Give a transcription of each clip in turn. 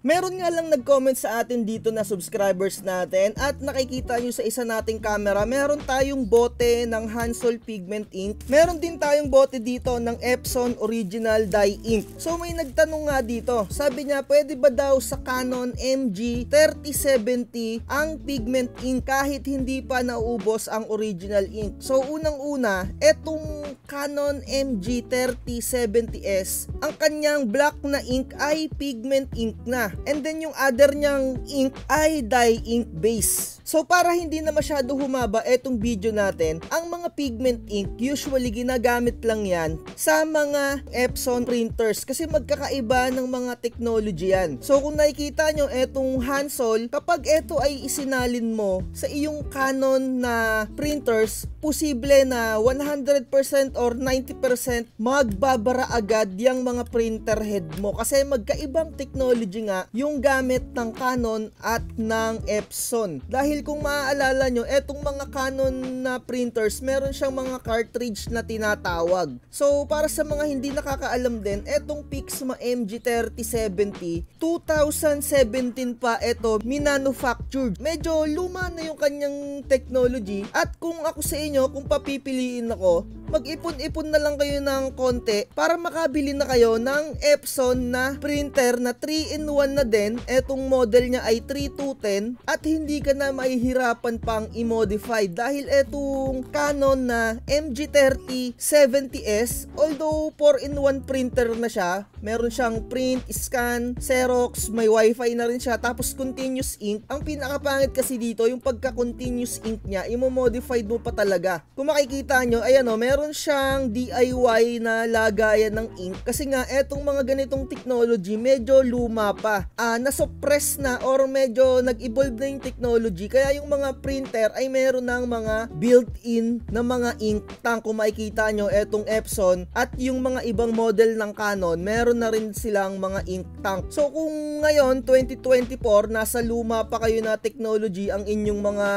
Meron nga lang nag-comment sa atin dito na subscribers natin at nakikita nyo sa isa nating camera, meron tayong bote ng Hansol Pigment Ink. Meron din tayong bote dito ng Epson Original Dye Ink. So may nagtanong nga dito, sabi niya pwede ba daw sa Canon MG3070 ang pigment ink kahit hindi pa naubos ang original ink. So unang-una, etong Canon MG3070S, ang kanyang black na ink ay pigment ink na. And then yung other niyang ink ay dye ink base. So para hindi na masyado humaba etong video natin, ang mga pigment ink usually ginagamit lang yan sa mga Epson printers kasi magkakaiba ng mga technology yan. So kung nakikita nyo etong Hansol, kapag ito ay isinalin mo sa iyong Canon na printers, posible na 100% or 90% magbabara agad yung mga printer head mo kasi magkaibang technology nga yung gamit ng Canon at ng Epson. Dahil kung maaalala nyo, etong mga Canon na printers, meron siyang mga cartridge na tinatawag. So para sa mga hindi nakakaalam din, etong Pixma MG3070, 2017 pa ito minanufactured. Medyo luma na yung kanyang technology at kung ako sa inyo, kung papipiliin ako, mag-ipon-ipon na lang kayo ng konti para makabili na kayo ng Epson na printer na 3-in-1 na din. Etong model niya ay 3210 at hindi ka na mahihirapan pang i-modify dahil etong Canon na MG3070S, although 4-in-1 printer na siya, meron siyang print, scan, Xerox, may wifi na rin siya, tapos continuous ink. Ang pinakapangit kasi dito, yung pagka-continuous ink niya, i-modify mo pa talaga. Kung makikita nyo, ayan o, meron siyang DIY na lagayan ng ink kasi nga etong mga ganitong technology medyo luma pa, nasuppress na or medyo nag-evolve na yung technology, kaya yung mga printer ay meron ng mga built-in na mga ink tank. Kung makikita nyo etong Epson at yung mga ibang model ng Canon, meron na rin silang mga ink tank. So kung ngayon 2024 nasa luma pa kayo na technology ang inyong mga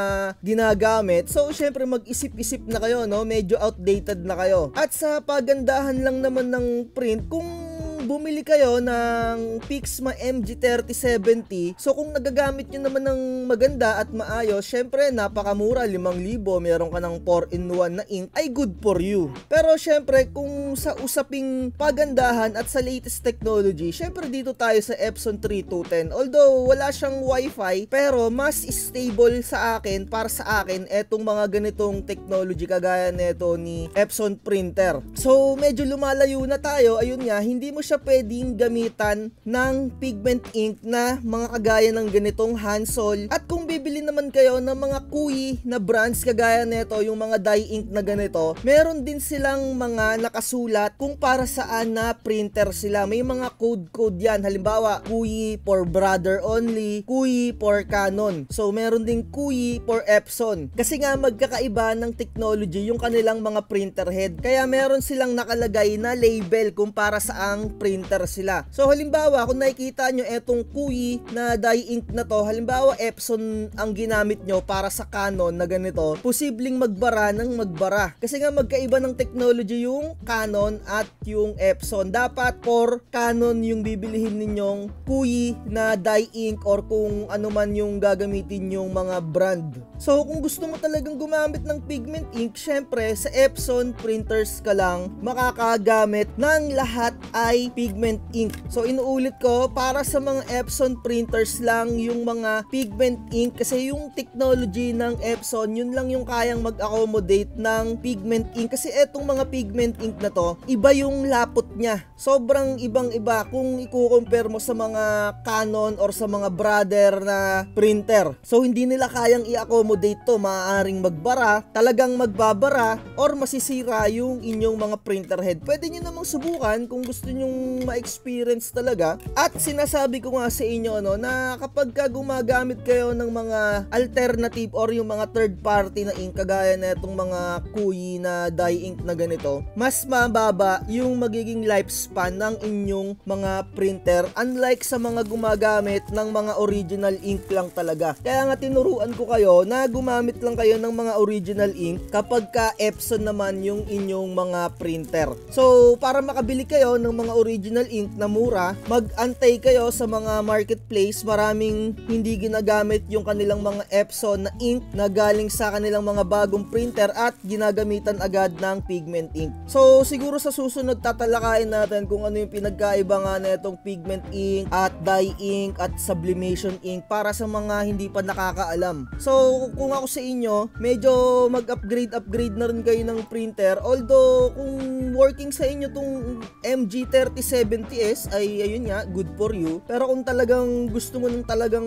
ginagamit, so syempre mag-isip-isip na kayo, no? Medyo outdated na kayo. At sa pagandahan lang naman ng print, kung bumili kayo ng Pixma MG3070, so kung nagagamit nyo naman ng maganda at maayos, syempre napakamura, 5,000, meron ka ng 4-in-1 na ink, ay good for you. Pero syempre kung sa usaping pagandahan at sa latest technology, syempre dito tayo sa Epson 3210. Although wala siyang wifi, pero mas stable sa akin, para sa akin, etong mga ganitong technology kagaya nito ni Epson printer. So medyo lumalayo na tayo, ayun nga, hindi mo siya pwedeng gamitan ng pigment ink na mga kagaya ng ganitong Hansol. At kung bibili naman kayo ng mga kuyi na brands kagaya nito, yung mga dye ink na ganito, meron din silang mga nakasulat kung para saan na printer sila. May mga code yan. Halimbawa, kuyi for brother only, kuyi for Canon. So meron din kuyi for Epson. Kasi nga magkakaiba ng technology yung kanilang mga printer head. Kaya meron silang nakalagay na label kung para saang printer sila. So halimbawa, kung nakikita nyo etong kuyi na dye ink na to, halimbawa Epson ang ginamit nyo para sa Canon na ganito, posibleng magbara ng magbara. Kasi nga magkaiba ng technology yung Canon at yung Epson. Dapat for Canon yung bibilihin ninyong kuyi na dye ink or kung ano man yung gagamitin yung mga brand. So kung gusto mo talagang gumamit ng pigment ink, syempre sa Epson printers ka lang makakagamit ng lahat ay pigment ink. So inuulit ko, para sa mga Epson printers lang yung mga pigment ink kasi yung technology ng Epson, yun lang yung kayang mag-accommodate ng pigment ink kasi etong mga pigment ink na to, iba yung lapot niya. Sobrang ibang-iba kung i-compare mo sa mga Canon or sa mga brother na printer. So hindi nila kayang i-accommodate to, maaaring magbara, talagang magbabara or masisira yung inyong mga printer head. Pwede nyo namang subukan kung gusto nyong ma-experience talaga. At sinasabi ko nga sa inyo, no, na kapag ka gumagamit kayo ng mga alternative or yung mga third party na ink kagaya na itong mga kuyi na dye ink na ganito, mas mababa yung magiging lifespan ng inyong mga printer unlike sa mga gumagamit ng mga original ink lang talaga. Kaya nga tinuruan ko kayo na gumamit lang kayo ng mga original ink kapag ka Epson naman yung inyong mga printer. So para makabili kayo ng mga original ink na mura, mag-antay kayo sa mga marketplace. Maraming hindi ginagamit yung kanilang mga Epson na ink na galing sa kanilang mga bagong printer at ginagamitan agad ng pigment ink. So siguro sa susunod tatalakayin natin kung ano yung pinagkaiba nga na itong pigment ink at dye ink at sublimation ink para sa mga hindi pa nakakaalam. So kung ako sa inyo, medyo mag-upgrade na rin kayo ng printer. Although kung working sa inyo tong MG3070S ay ayun nga, good for you. Pero kung talagang gusto mo ng talagang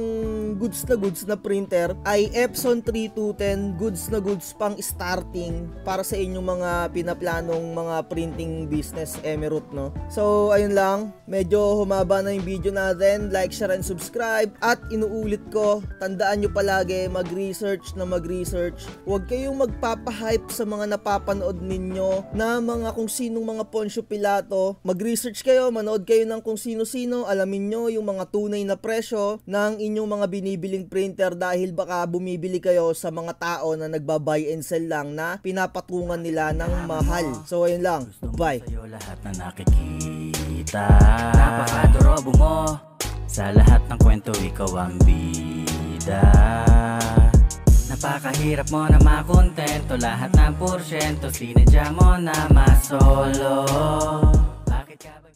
goods na printer ay Epson 3210, goods pang starting para sa inyong mga pinaplanong mga printing business Emerald, no? So ayun lang, medyo humaba na yung video natin. Like, share, and subscribe. At inuulit ko, tandaan nyo palagi, mag-research. Huwag kayong magpapahype sa mga napapanood ninyo na mga kung sinong mga Poncio Pilato. Mag-research kayo, manood kayo ng kung sino-sino, alamin nyo yung mga tunay na presyo ng inyong mga binibiling printer dahil baka bumibili kayo sa mga tao na nagba-buy and sell lang na pinapatungan nila ng mahal. So ayun lang, bye. Lahat na nakikita, napakadorobo mo. Sa lahat ng kwento ikaw ang bida. Napakahirap mo na makontento, lahat ng porsyento sinadya mo na masolo. Bakit ka ba